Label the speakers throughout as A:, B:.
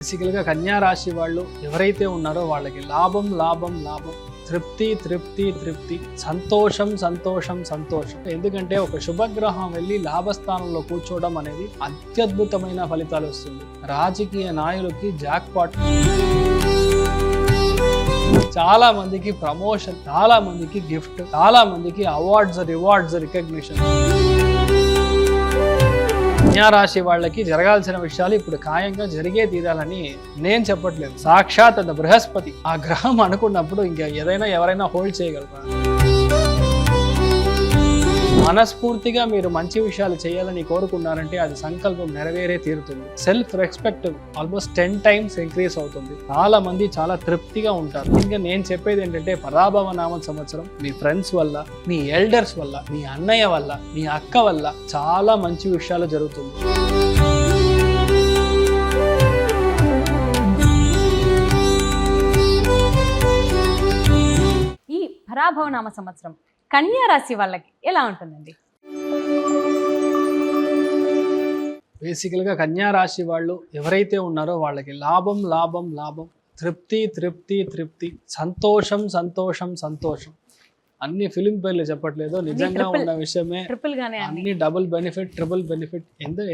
A: బేసికల్గా కన్యా రాశి వాళ్ళు ఎవరైతే ఉన్నారో వాళ్ళకి లాభం లాభం లాభం, తృప్తి తృప్తి తృప్తి, సంతోషం సంతోషం సంతోషం. ఎందుకంటే ఒక శుభగ్రహం వెళ్ళి లాభస్థానంలో కూర్చోవడం అనేది అత్యద్భుతమైన ఫలితాలు వస్తుంది. రాజకీయ నాయకులకి జాక్పాట్, చాలా మందికి ప్రమోషన్, చాలా మందికి గిఫ్ట్, చాలా మందికి అవార్డ్స్, రివార్డ్స్, రికగ్నిషన్. కన్యా రాశి వాళ్ళకి జరగాల్సిన విషయాలు ఇప్పుడు ఖాయంగా జరిగే తీరాలని నేను చెప్పట్లేదు. సాక్షాత్ అంత బృహస్పతి ఆ గ్రహం అనుకున్నప్పుడు ఇంకా ఏదైనా ఎవరైనా హోల్డ్ చేయగలరా? మనస్ఫూర్తిగా మీరు మంచి విషయాలు చేయాలని కోరుకున్నారంటే అది సంకల్పం నెరవేరే తీరుతుంది. Self respect almost 10 times increase అవుతుంది. చాలా మంది చాలా తృప్తిగా ఉంటారు. ఇంకా నేను చెప్పేది ఏంటంటే పరాభవ నామ సంవత్సరం మీ ఫ్రెండ్స్ వల్ల, మీ ఎల్డర్స్ వల్ల, మీ అన్నయ్య వల్ల, మీ అక్క వల్ల చాలా మంచి విషయాలు జరుగుతుంది.
B: ఈ పరాభవ నామ సంవత్సరం కన్యా రాశి వాళ్ళకి ఎలా ఉంటుందండి?
A: బేసికల్గా కన్యా రాశి వాళ్ళు ఎవరైతే ఉన్నారో వాళ్ళకి లాభం లాభం లాభం, తృప్తి తృప్తి తృప్తి, సంతోషం సంతోషం సంతోషం. అన్ని ఫిలిం పేర్లు చెప్పట్లేదు, నిజంగా ఉన్న విషయమే. అన్ని డబుల్ బెనిఫిట్, ట్రిపుల్ బెనిఫిట్.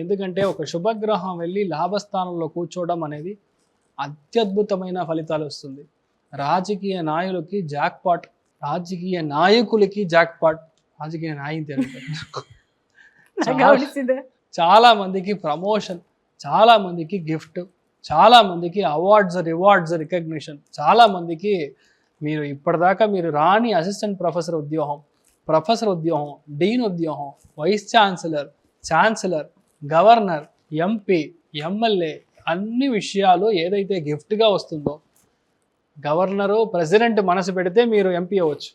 A: ఎందుకంటే ఒక శుభగ్రహం వెళ్ళి లాభస్థానంలో కూర్చోవడం అనేది అత్యద్భుతమైన ఫలితాలు వస్తుంది. రాజకీయ నాయకులకి జాక్పాట్, రాజకీయ నాయకులకి జాక్పాట్, రాజకీయ నాయకులు, చాలా మందికి ప్రమోషన్, చాలా మందికి గిఫ్ట్, చాలా మందికి అవార్డ్స్, రివార్డ్స్, రికగ్నిషన్. చాలా మందికి మీరు ఇప్పటిదాకా మీరు రాని అసిస్టెంట్ ప్రొఫెసర్ ఉద్యోగం, ప్రొఫెసర్ ఉద్యోగం, డీన్ ఉద్యోగం, vice chancellor, chancellor, governor, MP, MLA, అన్ని విషయాలు ఏదైతే గిఫ్ట్గా వస్తుందో, గవర్నరు, ప్రెసిడెంట్ మనసు పెడితే మీరు ఎంపీ అవ్వచ్చు.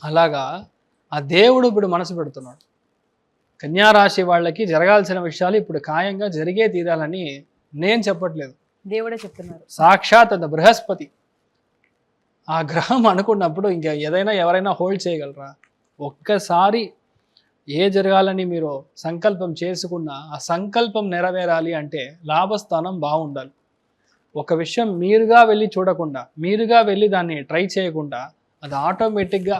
A: అలాగా ఆ దేవుడు ఇప్పుడు మనసు పెడుతున్నాడు. కన్యా రాశి వాళ్ళకి జరగాల్సిన విషయాలు ఇప్పుడు ఖాయంగా జరిగే తీరాలని నేను చెప్పట్లేదు,
B: దేవుడే చెప్తున్నారు.
A: సాక్షాత్ అంత బృహస్పతి ఆ గ్రహం అనుకున్నప్పుడు ఇంకా ఏదైనా ఎవరైనా హోల్డ్ చేయగలరా? ఒక్కసారి ఏ జరగాలని మీరు సంకల్పం చేసుకున్నా ఆ సంకల్పం నెరవేరాలి అంటే లాభస్థానం బాగుండాలి. ఒక విషయం మీరుగా వెళ్ళి చూడకుండా, మీరుగా వెళ్ళి దాన్ని ట్రై చేయకుండా అది ఆటోమేటిక్గా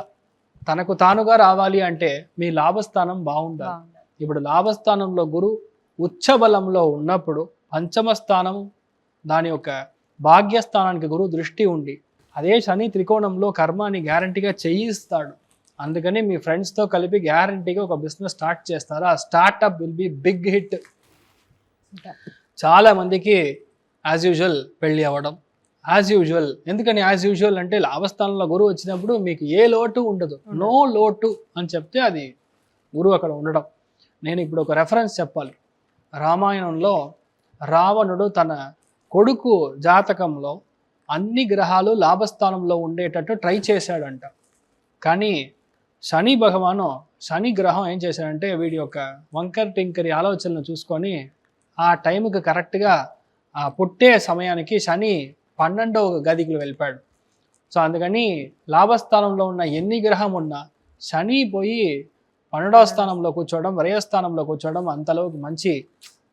A: తనకు తానుగా రావాలి అంటే మీ లాభస్థానం బాగుండాలి. ఇప్పుడు లాభస్థానంలో గురు ఉచ్చ బలంలో ఉన్నప్పుడు పంచమ స్థానం, దాని యొక్క భాగ్యస్థానానికి గురు దృష్టి ఉండి, అదే శని త్రికోణంలో కర్మాని గ్యారంటీగా చేయిస్తాడు. అందుకని మీ ఫ్రెండ్స్తో కలిపి గ్యారంటీగా ఒక బిజినెస్ స్టార్ట్ చేస్తారు. ఆ startup will be big hit. చాలా మందికి యాజ్ యూజువల్ పెళ్ళి అవ్వడం, యాజ్ యూజువల్. ఎందుకని యాజ్ యూజువల్ అంటే లాభస్థానంలో గురువు వచ్చినప్పుడు మీకు ఏ లోటు ఉండదు, నో లోటు అని చెప్తే అది గురువు అక్కడ ఉండడం. నేను ఇప్పుడు ఒక రెఫరెన్స్ చెప్పాలి. రామాయణంలో రావణుడు తన కొడుకు జాతకంలో అన్ని గ్రహాలు లాభస్థానంలో ఉండేటట్టు ట్రై చేశాడంట. కానీ శని భగవాను, శని గ్రహం ఏం చేశాడంటే వీడి యొక్క వంకర్ టింకరి ఆలోచనలు చూసుకొని ఆ టైంకి కరెక్ట్గా ఆ పుట్టే సమయానికి శని 12వ గదికి వెళ్ళిపోయాడు. సో అందుకని లాభస్థానంలో ఉన్న ఎన్ని గ్రహం ఉన్నా శని పోయి 12వ స్థానంలో కూర్చోవడం, వ్యయస్థానంలో కూర్చోవడం అంతలో మంచి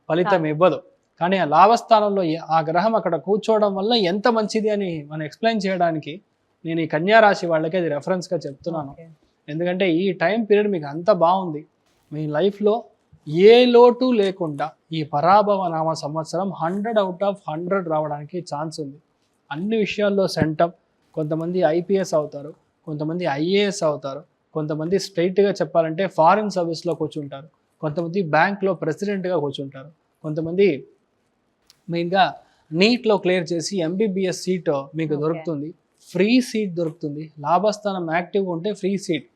A: ఫలితం ఇవ్వదు. కానీ ఆ లాభస్థానంలో ఆ గ్రహం అక్కడ కూర్చోవడం వల్ల ఎంత మంచిది అని మనం ఎక్స్ప్లెయిన్ చేయడానికి నేను ఈ కన్యా రాశి వాళ్ళకి అది రెఫరెన్స్గా చెప్తున్నాను. ఎందుకంటే ఈ టైం పీరియడ్ మీకు అంత బాగుంది. మీ లైఫ్లో ఏ లోటు లేకుండా ఈ పరాభవ నామ సంవత్సరం 100/100 రావడానికి ఛాన్స్ ఉంది. అన్ని విషయాల్లో సెంటమ్. కొంతమంది ఐపీఎస్ అవుతారు, కొంతమంది ఐఏఎస్ అవుతారు, కొంతమంది స్ట్రైట్గా చెప్పాలంటే ఫారిన్ సర్వీస్లో కూర్చుంటారు, కొంతమంది బ్యాంక్లో ప్రెసిడెంట్గా కూర్చుంటారు, కొంతమంది మెయిన్గా నీట్లో క్లియర్ చేసి ఎంబీబీఎస్ సీట్ మీకు దొరుకుతుంది, ఫ్రీ సీట్ దొరుకుతుంది. లాభస్థానం యాక్టివ్గా ఉంటే ఫ్రీ సీట్,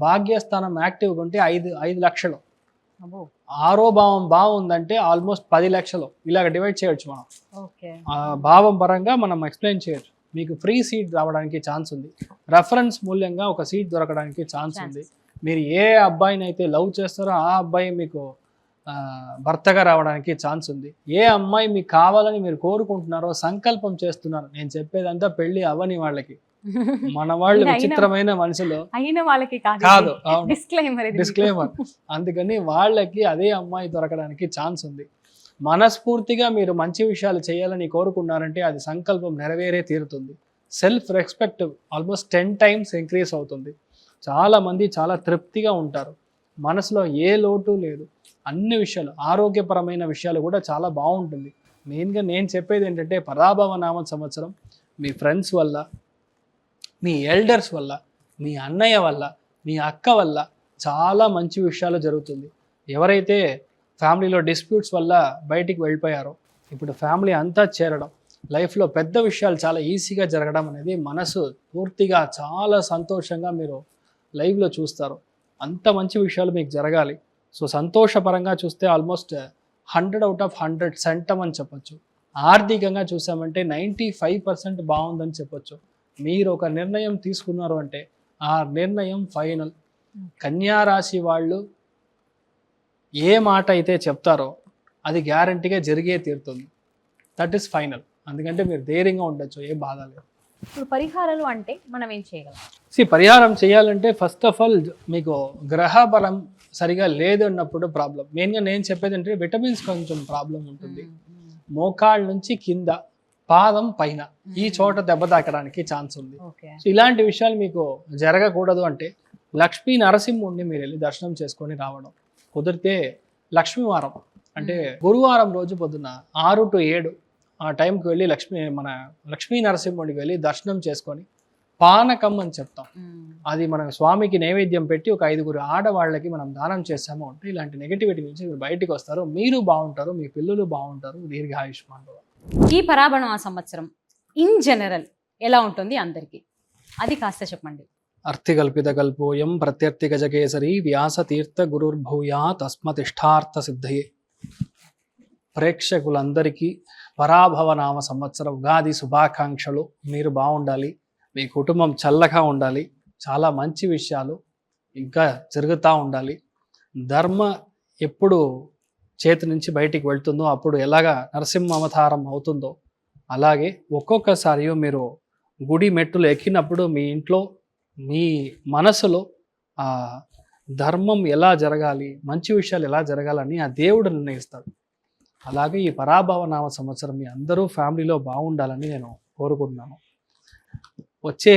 A: భాగ్యస్థానం యాక్టివ్గా ఉంటే 5 లక్షలు, ఆరో భావం బాగుందంటే ఆల్మోస్ట్ 10 లక్షలు. ఇలాగ డివైడ్ చేయొచ్చు మనం. భావం పరంగా మనం ఎక్స్ప్లెయిన్ చేయొచ్చు. మీకు ఫ్రీ సీట్ రావడానికి ఛాన్స్ ఉంది. రెఫరెన్స్ మూల్యంగా ఒక సీట్ దొరకడానికి ఛాన్స్ ఉంది. మీరు ఏ అబ్బాయిని అయితే లవ్ చేస్తారో ఆ అబ్బాయి మీకు భర్తగా రావడానికి ఛాన్స్ ఉంది. ఏ అమ్మాయి మీకు కావాలని మీరు కోరుకుంటున్నారో సంకల్పం చేస్తున్నారు. నేను చెప్పేదంతా పెళ్లి అవ్వని వాళ్ళకి, మన వాళ్ళు విచిత్రమైన మనుషులు కాదు, డిస్క్లైమర్. అందుకని వాళ్ళకి అదే అమ్మాయి దొరకడానికి ఛాన్స్ ఉంది. మనస్ఫూర్తిగా మీరు మంచి విషయాలు చేయాలని కోరుకున్నారంటే అది సంకల్పం నెరవేరే తీరుతుంది. Self respect almost 10 times increase అవుతుంది. చాలామంది చాలా తృప్తిగా ఉంటారు, మనసులో ఏ లోటు లేదు. అన్ని విషయాలు, ఆరోగ్యపరమైన విషయాలు కూడా చాలా బాగుంటుంది. మెయిన్గా నేను చెప్పేది ఏంటంటే పరాభవ నామ సంవత్సరం మీ ఫ్రెండ్స్ వల్ల, మీ ఎల్డర్స్ వల్ల, మీ అన్నయ్య వల్ల, మీ అక్క వల్ల చాలా మంచి విషయాలు జరుగుతుంది. ఎవరైతే ఫ్యామిలీలో డిస్ప్యూట్స్ వల్ల బయటికి వెళ్ళిపోయారో ఇప్పుడు ఫ్యామిలీ అంతా చేరడం, లైఫ్లో పెద్ద విషయాలు చాలా ఈజీగా జరగడం అనేది మనసు పూర్తిగా చాలా సంతోషంగా మీరు లైవ్లో చూస్తారు. అంత మంచి విషయాలు మీకు జరగాలి. సో సంతోషపరంగా చూస్తే ఆల్మోస్ట్ 100 out of 100 సెంటం అని చెప్పొచ్చు. ఆర్థికంగా చూసామంటే 95% బాగుందని చెప్పొచ్చు. మీరు ఒక నిర్ణయం తీసుకున్నారు అంటే ఆ నిర్ణయం ఫైనల్. కన్యా రాశి వాళ్ళు ఏ మాట అయితే చెప్తారో అది గ్యారంటీగా జరిగే తీరుతుంది. That is final. అందుకంటే మీరు ధైర్యంగా ఉండొచ్చు, ఏ బాధ లేదు.
B: ఇప్పుడు పరిహారాలు అంటే మనం ఏం చేయగలం?
A: పరిహారం చేయాలంటే ఫస్ట్ ఆఫ్ ఆల్ మీకు గ్రహ బలం సరిగా లేదు అన్నప్పుడు ప్రాబ్లం. మెయిన్గా నేను చెప్పేది అంటే విటమిన్స్ కొంచెం ప్రాబ్లం ఉంటుంది. మోకాళ్ళ నుంచి కింద, పాదం పైన ఈ చోట దెబ్బ తాకడానికి ఛాన్స్ ఉంది. సో ఇలాంటి విషయాలు మీకు జరగకూడదు అంటే లక్ష్మీ నరసింహుడిని మీరు వెళ్ళి దర్శనం చేసుకొని రావడం. కుదిరితే లక్ష్మీవారం అంటే గురువారం రోజు పొద్దున్న 6 to 7 ఆ టైంకి వెళ్ళి లక్ష్మీ నరసింహుడికి వెళ్ళి దర్శనం చేసుకొని పానకం అని చెప్తాం, అది మన స్వామికి నైవేద్యం పెట్టి ఒక 5 ఆడవాళ్ళకి మనం దానం చేస్తాము అంటే ఇలాంటి నెగిటివిటీ నుంచి మీరు బయటికి వస్తారు, మీరు బాగుంటారు, మీ పిల్లలు బాగుంటారు, దీర్ఘాయుష్మాన్ భవ.
B: ఈ పరాభవ సంవత్సరం ఇన్ జనరల్ ఎలా ఉంటుంది అందరికీ, అది కాస్త చెప్పండి.
A: అర్థికల్పిత కల్పోయం ప్రత్యర్థి గజకేసరి వ్యాస తీర్థ గురుర్భూయా తస్మతిష్టార్థ సిద్ధయే. ప్రేక్షకులందరికీ పరాభవ నామ సంవత్సర ఉగాది శుభాకాంక్షలు. మీరు బాగుండాలి, మీ కుటుంబం చల్లగా ఉండాలి, చాలా మంచి విషయాలు ఇంకా జరుగుతూ ఉండాలి. ధర్మ ఎప్పుడు చేతి నుంచి బయటికి వెళ్తుందో అప్పుడు ఎలాగా నరసింహ అవతారం అవుతుందో అలాగే ఒక్కొక్కసారి మీరు గుడి మెట్టులు ఎక్కినప్పుడు మీ ఇంట్లో మీ మనసులో ఆ ధర్మం ఎలా జరగాలి, మంచి విషయాలు ఎలా జరగాలని ఆ దేవుడు నిర్ణయిస్తాడు. అలాగే ఈ పరాభవ నామ సంవత్సరం మీ అందరూ ఫ్యామిలీలో బాగుండాలని నేను కోరుకుంటున్నాను. వచ్చే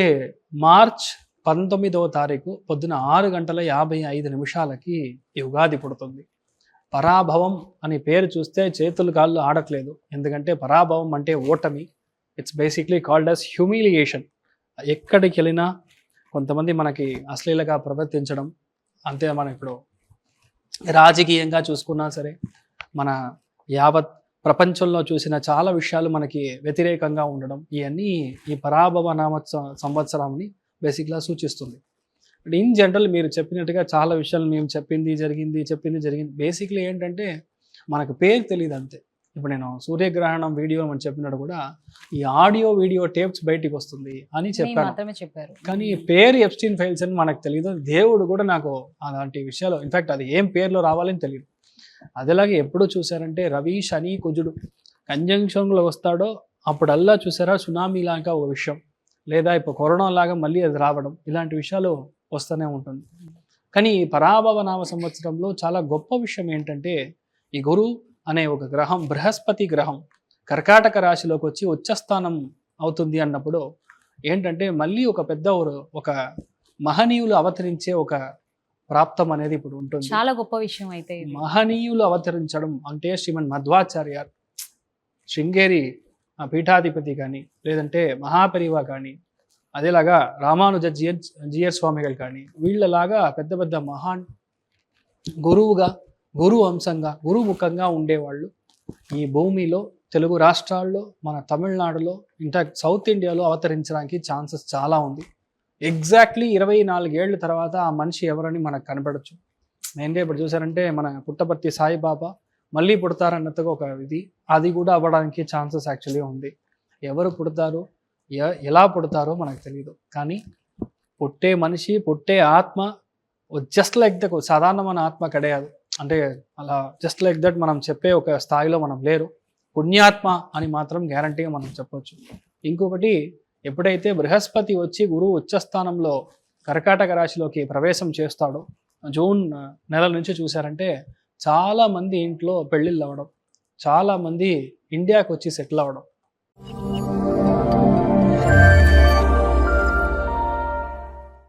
A: మార్చ్ 19వ తారీఖు పొద్దున 6:55 ఈ ఉగాది పుడుతుంది. పరాభవం అని పేరు చూస్తే చేతులు కాళ్ళు ఆడట్లేదు, ఎందుకంటే పరాభవం అంటే ఓటమి. It's basically called as humiliation. ఎక్కడికి వెళ్ళినా కొంతమంది మనకి అశ్లీలంగా ప్రవర్తించడం, అంతే మనం ఇప్పుడు రాజకీయంగా చూసుకున్నా సరే, మన యావత్ ప్రపంచంలో చూసిన చాలా విషయాలు మనకి వ్యతిరేకంగా ఉండడం, ఇవన్నీ ఈ పరాభవ నామ సంవత్సరాన్ని బేసిక్గా సూచిస్తుంది. బట్ ఇన్ జనరల్ మీరు చెప్పినట్టుగా చాలా విషయాలు మేము చెప్పింది జరిగింది. బేసిక్లీ ఏంటంటే మనకు పేరు తెలియదు అంతే. ఇప్పుడు నేను సూర్యగ్రహణం వీడియో అని చెప్పినట్టు కూడా ఈ ఆడియో వీడియో టేప్స్ బయటికి వస్తుంది అని చెప్పారు, కానీ పేరు ఎప్స్టీన్ ఫైల్స్ అని మనకు తెలియదు. దేవుడు కూడా నాకు అలాంటి విషయాలు, ఇన్ఫాక్ట్ అది ఏం పేర్లో రావాలని తెలియదు. అదేలాగే ఎప్పుడు చూసారంటే రవి శని కుజుడు కంజంక్షన్లో వస్తాడో అప్పుడల్లా చూసారా సునామీ లాగా ఒక విషయం, లేదా ఇప్పుడు కరోనా లాగా మళ్ళీ అది రావడం, ఇలాంటి విషయాలు వస్తూనే ఉంటుంది. కానీ ఈ పరాభవ నామ సంవత్సరంలో చాలా గొప్ప విషయం ఏంటంటే ఈ గురు అనే ఒక గ్రహం, బృహస్పతి గ్రహం కర్కాటక రాశిలోకి వచ్చి ఉచ్చస్థానం అవుతుంది అన్నప్పుడు ఏంటంటే మళ్ళీ ఒక పెద్ద ఒక మహనీయులు అవతరించే ఒక ప్రాప్తం అనేది ఇప్పుడు ఉంటుంది.
B: చాలా గొప్ప విషయం. అయితే
A: మహనీయులు అవతరించడం అంటే శ్రీమన్ మధ్వాచార్య, శృంగేరి పీఠాధిపతి కానీ, లేదంటే మహాపరివా కానీ, అదేలాగా రామానుజ జియర్ స్వామిகள் కానీ, వీళ్ళలాగా పెద్ద పెద్ద మహాన్ గురువుగా, గురు వంశంగా, గురుముఖంగా ఉండేవాళ్ళు ఈ భూమిలో, తెలుగు రాష్ట్రాల్లో, మన తమిళనాడులో, ఇన్ఫాక్ట్ సౌత్ ఇండియాలో అవతరించడానికి ఛాన్సెస్ చాలా ఉంది. ఎగ్జాక్ట్లీ 24 ఏళ్ళ తర్వాత ఆ మనిషి ఎవరని మనకు కనపడచ్చు. మెయిన్గా ఇప్పుడు చూసారంటే మన పుట్టపర్తి సాయిబాబా మళ్ళీ పుడతారన్నట్టుగా ఒక ఇది, అది కూడా అవ్వడానికి ఛాన్సెస్ యాక్చువల్లీ ఉంది. ఎవరు పుడతారు, ఎలా పుడతారో మనకు తెలియదు, కానీ పుట్టే మనిషి, పుట్టే ఆత్మ జస్ట్ లైక్ ద సాధారణమైన ఆత్మ కడయాదు. అంటే అలా జస్ట్ లైక్ దట్ మనం చెప్పే ఒక స్థాయిలో మనం లేరు. పుణ్యాత్మ అని మాత్రం గ్యారంటీగా మనం చెప్పొచ్చు. ఇంకొకటి, ఎప్పుడైతే బృహస్పతి వచ్చి గురువు ఉచ్చస్థానంలో కర్కాటక రాశిలోకి ప్రవేశం చేస్తాడో జూన్ నెల నుంచి చూసారంటే చాలా మంది ఇంట్లో పెళ్ళిళ్ళు అవ్వడం, చాలా మంది ఇండియాకి వచ్చి సెటిల్ అవ్వడం,